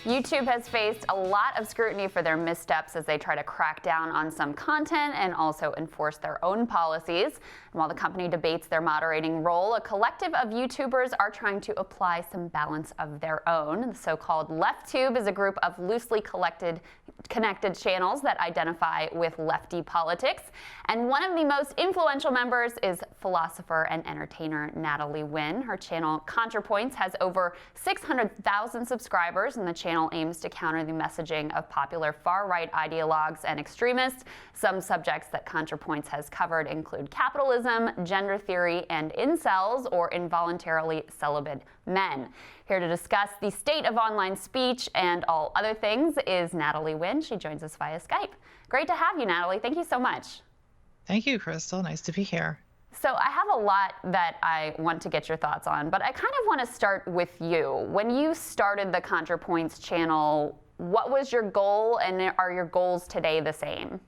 YouTube has faced a lot of scrutiny for their missteps as they try to crack down on some content and also enforce their own policies. And while the company debates their moderating role, a collective of YouTubers are trying to apply some balance of their own. The so-called LeftTube is a group of loosely connected channels that identify with lefty politics. And one of the most influential members is philosopher and entertainer Natalie Wynn. Her channel ContraPoints has over 600,000 subscribers, and the channel aims to counter the messaging of popular far-right ideologues and extremists. Some subjects that ContraPoints has covered include capitalism, gender theory, and incels, or involuntarily celibate men. Here to discuss the state of online speech and all other things is Natalie Wynn. She joins us via Skype. Great to have you, Natalie. Thank you so much. Thank you, Crystal. Nice to be here. So I have a lot that I want to get your thoughts on, but I kind of want to start with you. When you started the ContraPoints channel, what was your goal, and are your goals today the same?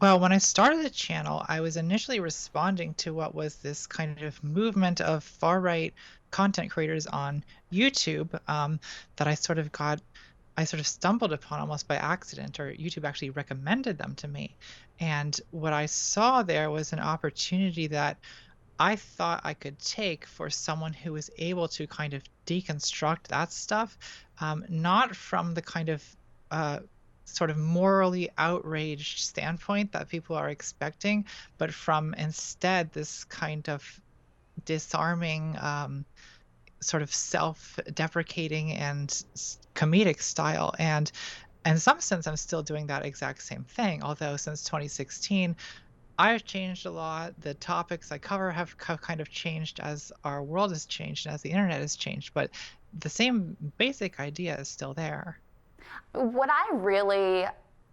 Well, when I started the channel, I was initially responding to what was this kind of movement of far-right content creators on YouTube that I sort of stumbled upon almost by accident, or YouTube actually recommended them to me. And what I saw there was an opportunity that I thought I could take for someone who was able to kind of deconstruct that stuff, not from the kind of sort of morally outraged standpoint that people are expecting, but from instead this kind of disarming, sort of self-deprecating and comedic style. And in some sense, I'm still doing that exact same thing, although since 2016, I've changed a lot. The topics I cover have kind of changed as our world has changed and as the internet has changed, but the same basic idea is still there. What I really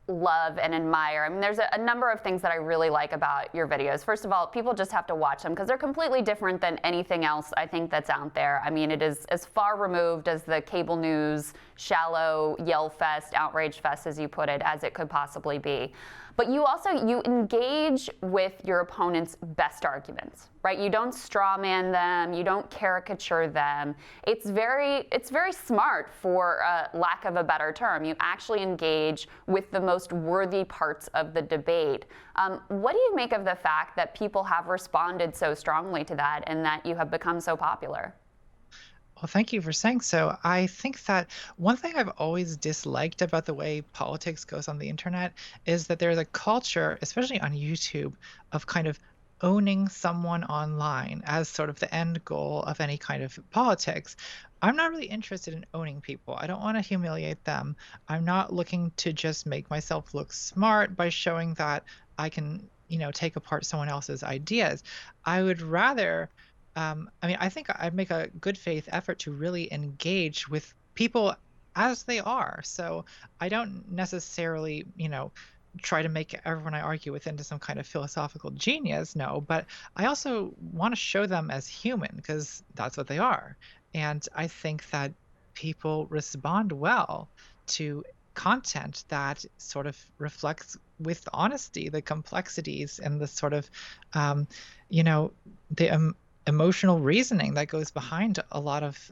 love and admire, I mean, there's a number of things that I really like about your videos. First of all, people just have to watch them because they're completely different than anything else I think that's out there. I mean, it is as far removed as the cable news, shallow, yell fest, outrage fest, as you put it, as it could possibly be. But you engage with your opponent's best arguments, right? You don't straw man them, you don't caricature them. It's very smart, for lack of a better term. You actually engage with the most worthy parts of the debate. What do you make of the fact that people have responded so strongly to that and that you have become so popular? Well, thank you for saying so. I think that one thing I've always disliked about the way politics goes on the internet is that there's a culture, especially on YouTube, of kind of owning someone online as sort of the end goal of any kind of politics. I'm not really interested in owning people. I don't want to humiliate them. I'm not looking to just make myself look smart by showing that I can, take apart someone else's ideas. I would rather I think I'd make a good faith effort to really engage with people as they are. So I don't necessarily, try to make everyone I argue with into some kind of philosophical genius, no, but I also want to show them as human because that's what they are. And I think that people respond well to content that sort of reflects with honesty the complexities and the sort of, the emotional reasoning that goes behind a lot of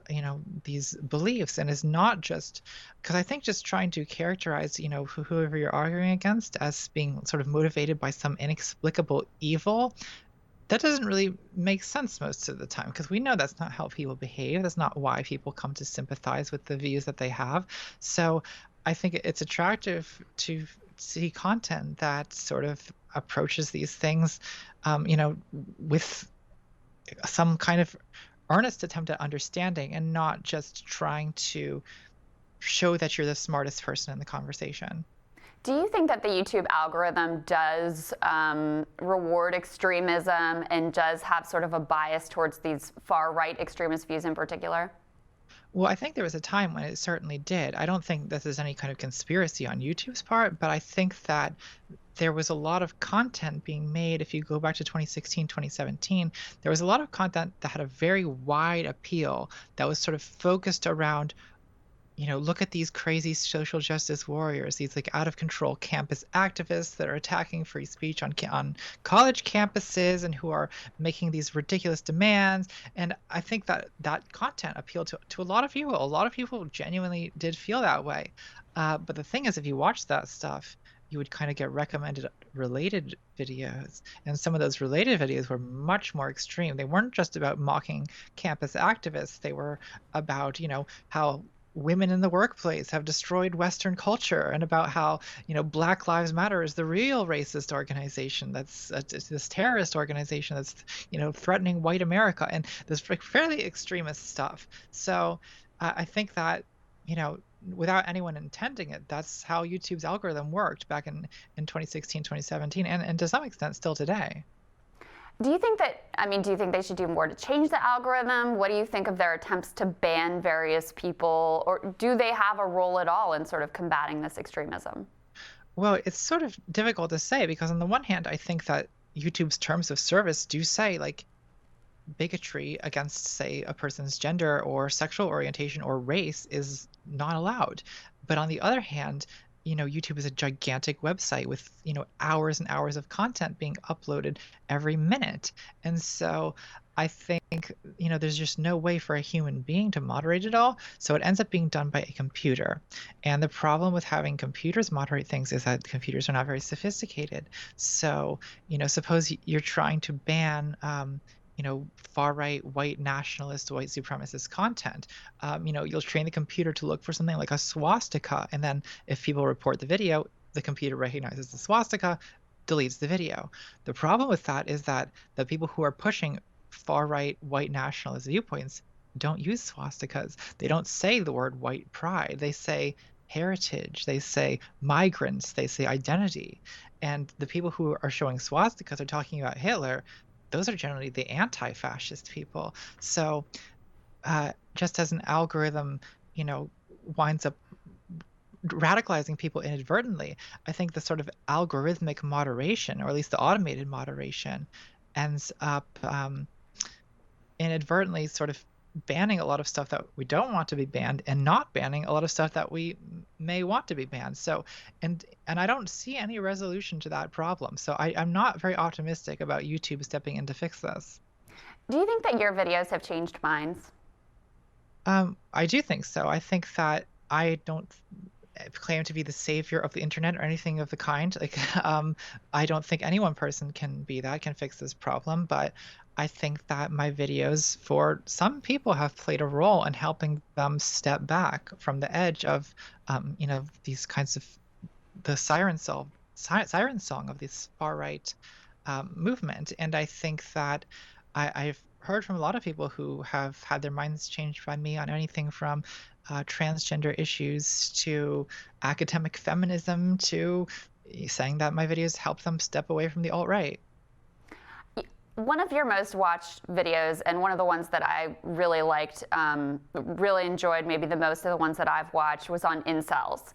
these beliefs, and is not just because I think just trying to characterize whoever you're arguing against as being sort of motivated by some inexplicable evil, that doesn't really make sense most of the time, because we know that's not how people behave. That's not why people come to sympathize with the views that they have. So I think it's attractive to see content that sort of approaches these things with some kind of earnest attempt at understanding, and not just trying to show that you're the smartest person in the conversation. Do you think that the YouTube algorithm does reward extremism and does have sort of a bias towards these far-right extremist views in particular? Well, I think there was a time when it certainly did. I don't think this is any kind of conspiracy on YouTube's part, but I think that there was a lot of content being made. If you go back to 2016, 2017, there was a lot of content that had a very wide appeal that was sort of focused around look at these crazy social justice warriors, these like out of control campus activists that are attacking free speech on college campuses and who are making these ridiculous demands. And I think that that content appealed to a lot of people. A lot of people genuinely did feel that way. But the thing is, if you watch that stuff, you would kind of get recommended related videos. And some of those related videos were much more extreme. They weren't just about mocking campus activists. They were about, how women in the workplace have destroyed Western culture, and about how, Black Lives Matter is the real racist organization that's this terrorist organization that's, threatening white America, and this fairly extremist stuff. So I think that, you know, without anyone intending it, that's how YouTube's algorithm worked back in 2016, 2017, and to some extent still today. Do you think that, I mean, do you think they should do more to change the algorithm? What do you think of their attempts to ban various people? Or do they have a role at all in sort of combating this extremism? Well, it's sort of difficult to say because on the one hand, I think that YouTube's terms of service do say like bigotry against, say, a person's gender or sexual orientation or race is not allowed. But on the other hand, YouTube is a gigantic website with, hours and hours of content being uploaded every minute. And so I think, there's just no way for a human being to moderate it all. So it ends up being done by a computer. And the problem with having computers moderate things is that computers are not very sophisticated. So, suppose you're trying to ban, far right, white nationalist, white supremacist content. You'll train the computer to look for something like a swastika. And then if people report the video, the computer recognizes the swastika, deletes the video. The problem with that is that the people who are pushing far right, white nationalist viewpoints don't use swastikas. They don't say the word white pride. They say heritage. They say migrants. They say identity. And the people who are showing swastikas are talking about Hitler. Those are generally the anti-fascist people. So just as an algorithm, winds up radicalizing people inadvertently, I think the sort of algorithmic moderation, or at least the automated moderation, ends up inadvertently sort of banning a lot of stuff that we don't want to be banned and not banning a lot of stuff that we may want to be banned. So, and I don't see any resolution to that problem. So I'm not very optimistic about YouTube stepping in to fix this. Do you think that your videos have changed minds? I do think so. I think that I don't claim to be the savior of the internet or anything of the kind. Like, I don't think any one person can fix this problem, but I think that my videos for some people have played a role in helping them step back from the edge of, these kinds of the siren song of this far right movement. And I think that I've heard from a lot of people who have had their minds changed by me on anything from transgender issues to academic feminism to saying that my videos help them step away from the alt-right. One of your most watched videos, and one of the ones that I really liked, really enjoyed, maybe the most of the ones that I've watched, was on incels.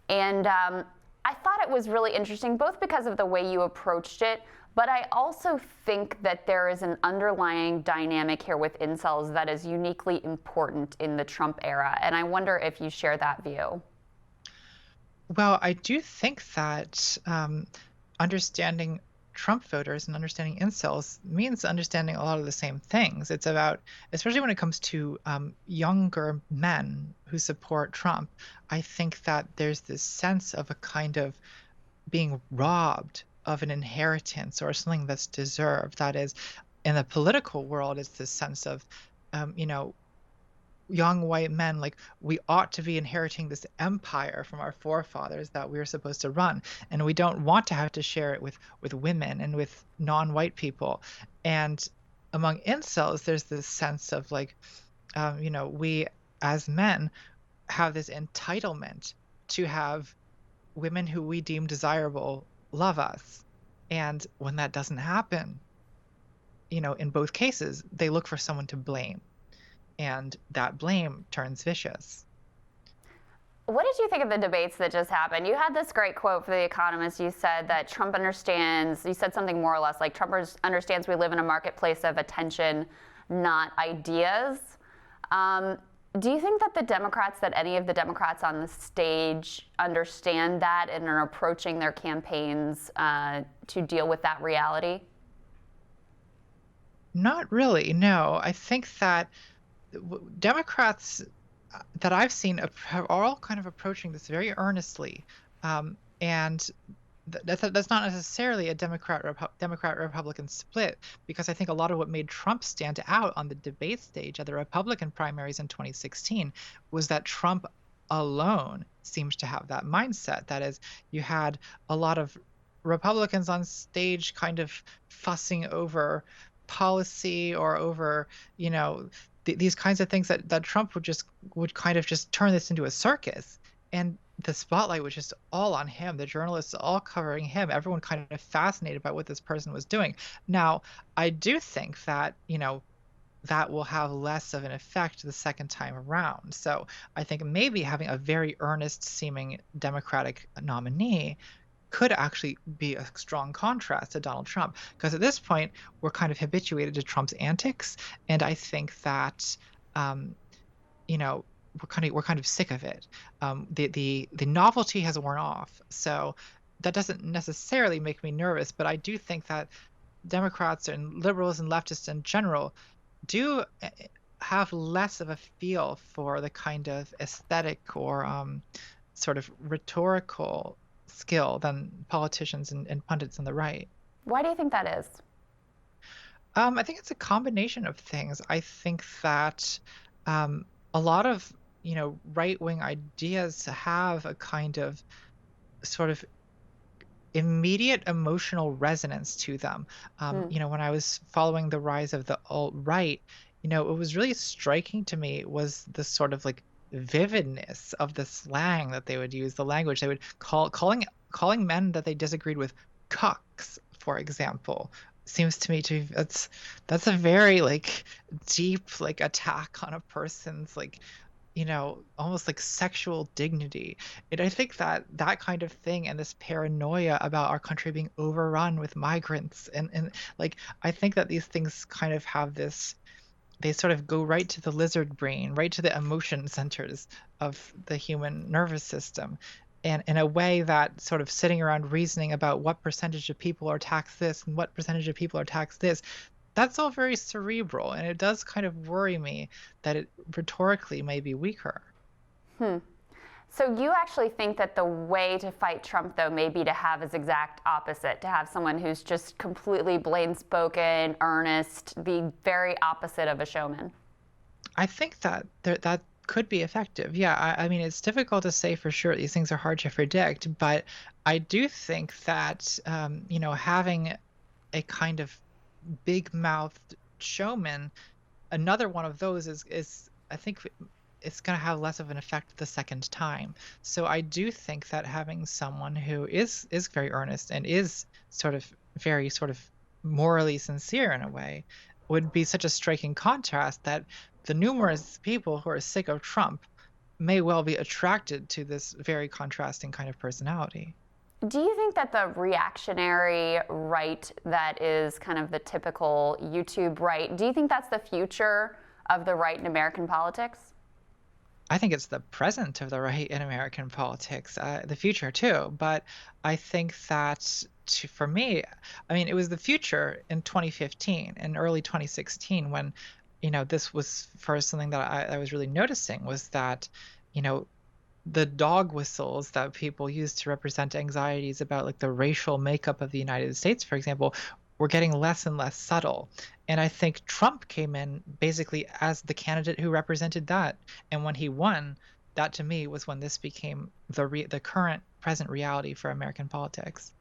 And I thought it was really interesting, both because of the way you approached it, but I also think that there is an underlying dynamic here with incels that is uniquely important in the Trump era. And I wonder if you share that view. Well, I do think that understanding Trump voters and understanding incels means understanding a lot of the same things. It's about, especially when it comes to younger men who support Trump, I think that there's this sense of a kind of being robbed of an inheritance or something that's deserved. That is, in the political world, it's this sense of, young white men, like, we ought to be inheriting this empire from our forefathers that we're supposed to run, and we don't want to have to share it with women and with non-white people. And among incels, there's this sense of like, we as men have this entitlement to have women who we deem desirable love us. And when that doesn't happen, in both cases, they look for someone to blame. And that blame turns vicious. What did you think of the debates that just happened? You had this great quote for The Economist. You said that Trump understands, you said something more or less like Trump understands we live in a marketplace of attention, not ideas. Do you think that any of the Democrats on the stage understand that and are approaching their campaigns to deal with that reality? Not really, no. I think that Democrats that I've seen are all kind of approaching this very earnestly, and that's not necessarily a Democrat Republican split, because I think a lot of what made Trump stand out on the debate stage at the Republican primaries in 2016 was that Trump alone seems to have that mindset. That is, you had a lot of Republicans on stage kind of fussing over policy or over, you know, these kinds of things that Trump would kind of just turn this into a circus. And the spotlight was just all on him, the journalists all covering him, everyone kind of fascinated by what this person was doing. Now, I do think that, that will have less of an effect the second time around. So I think maybe having a very earnest seeming Democratic nominee could actually be a strong contrast to Donald Trump, because at this point we're kind of habituated to Trump's antics, and I think that you know we're kind of sick of it. The novelty has worn off, so that doesn't necessarily make me nervous, but I do think that Democrats and liberals and leftists in general do have less of a feel for the kind of aesthetic or sort of rhetorical skill than politicians and pundits on the right. Why do you think that is? I think it's a combination of things. I think that a lot of right-wing ideas have a kind of sort of immediate emotional resonance to them. When I was following the rise of the alt-right, it was really striking to me was the sort of like vividness of the slang that they would use, the language they would calling men that they disagreed with cucks, for example. Seems to me to that's a very like deep like attack on a person's like almost like sexual dignity. And I think that that kind of thing and this paranoia about our country being overrun with migrants and like I think that these things kind of have this, they sort of go right to the lizard brain, right to the emotion centers of the human nervous system. And in a way that sort of sitting around reasoning about what percentage of people are taxed this and what percentage of people are taxed this, that's all very cerebral. And it does kind of worry me that it rhetorically may be weaker. So you actually think that the way to fight Trump, though, may be to have his exact opposite, to have someone who's just completely plain-spoken, earnest, the very opposite of a showman? I think that that could be effective. Yeah, I mean, it's difficult to say for sure. These things are hard to predict, but I do think that having a kind of big-mouthed showman, another one of those is I think it's going to have less of an effect the second time. So I do think that having someone who is very earnest and is sort of very sort of morally sincere in a way would be such a striking contrast that the numerous people who are sick of Trump may well be attracted to this very contrasting kind of personality. Do you think that the reactionary right that is kind of the typical YouTube right, do you think that's the future of the right in American politics? I think it's the present of the right in American politics, the future too. But I think that for me, I mean, it was the future in 2015 and early 2016 when, this was first something that I was really noticing was that, the dog whistles that people use to represent anxieties about like the racial makeup of the United States, for example, were getting less and less subtle. And I think Trump came in basically as the candidate who represented that. And when he won, that to me was when this became the current present reality for American politics.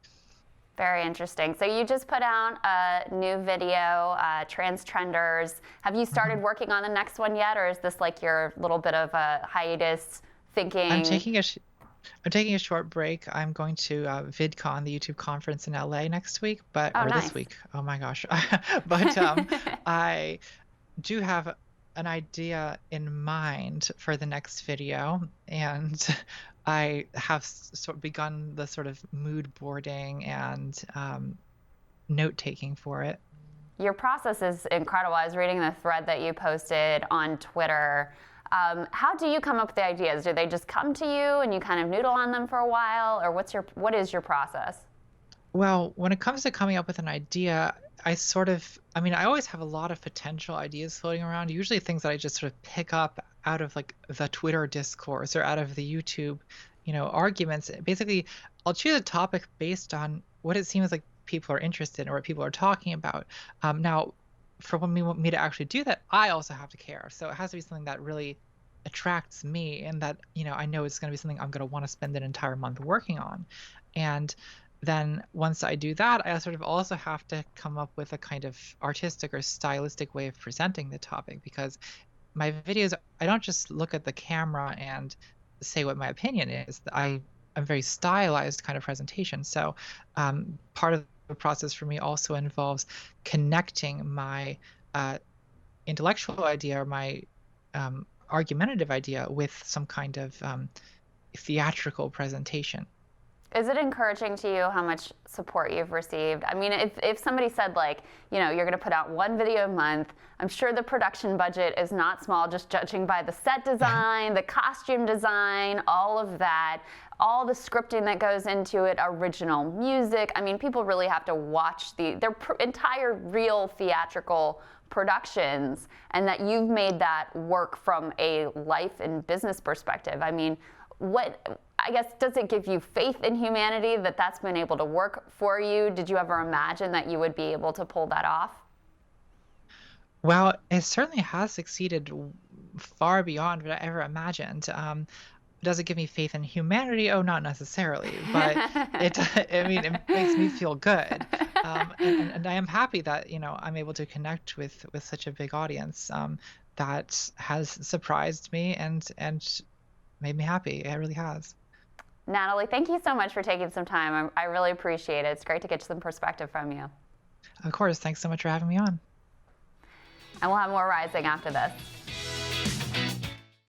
Very interesting. So you just put out a new video, Trans Trenders. Have you started working on the next one yet, or is this like your little bit of a hiatus thinking? I'm taking a short break. I'm going to VidCon, the YouTube conference in LA next week, nice. This week. Oh my gosh. But I do have an idea in mind for the next video, and I have sort of begun the sort of mood boarding and note taking for it. Your process is incredible. I was reading the thread that you posted on Twitter How do you come up with the ideas? Do they just come to you and you kind of noodle on them for a while, or what is your process? Well, when it comes to coming up with an idea, I always have a lot of potential ideas floating around, usually things that I just sort of pick up out of like the Twitter discourse or out of the YouTube, arguments. Basically, I'll choose a topic based on what it seems like people are interested in or what people are talking about. Now, for when we want me to actually do that, I also have to care. So it has to be something that really attracts me and that, I know it's going to be something I'm going to want to spend an entire month working on. And then once I do that, I sort of also have to come up with a kind of artistic or stylistic way of presenting the topic, because my videos, I don't just look at the camera and say what my opinion is. I'm very stylized kind of presentation. So part of the process for me also involves connecting my intellectual idea or my argumentative idea with some kind of theatrical presentation. Is it encouraging to you how much support you've received? I mean, if somebody said, like, you're going to put out one video a month, I'm sure the production budget is not small, just judging by the set design, the costume design, all of that, all the scripting that goes into it, original music. I mean, people really have to watch their entire real theatrical productions, and that you've made that work from a life and business perspective. I mean, I guess, does it give you faith in humanity that that's been able to work for you? Did you ever imagine that you would be able to pull that off? Well, it certainly has succeeded far beyond what I ever imagined. Does it give me faith in humanity? Oh, not necessarily, but it makes me feel good. And I am happy that, I'm able to connect with such a big audience that has surprised me and made me happy. It really has. Natalie, thank you so much for taking some time. I really appreciate it. It's great to get some perspective from you. Of course. Thanks so much for having me on. And we'll have more Rising after this.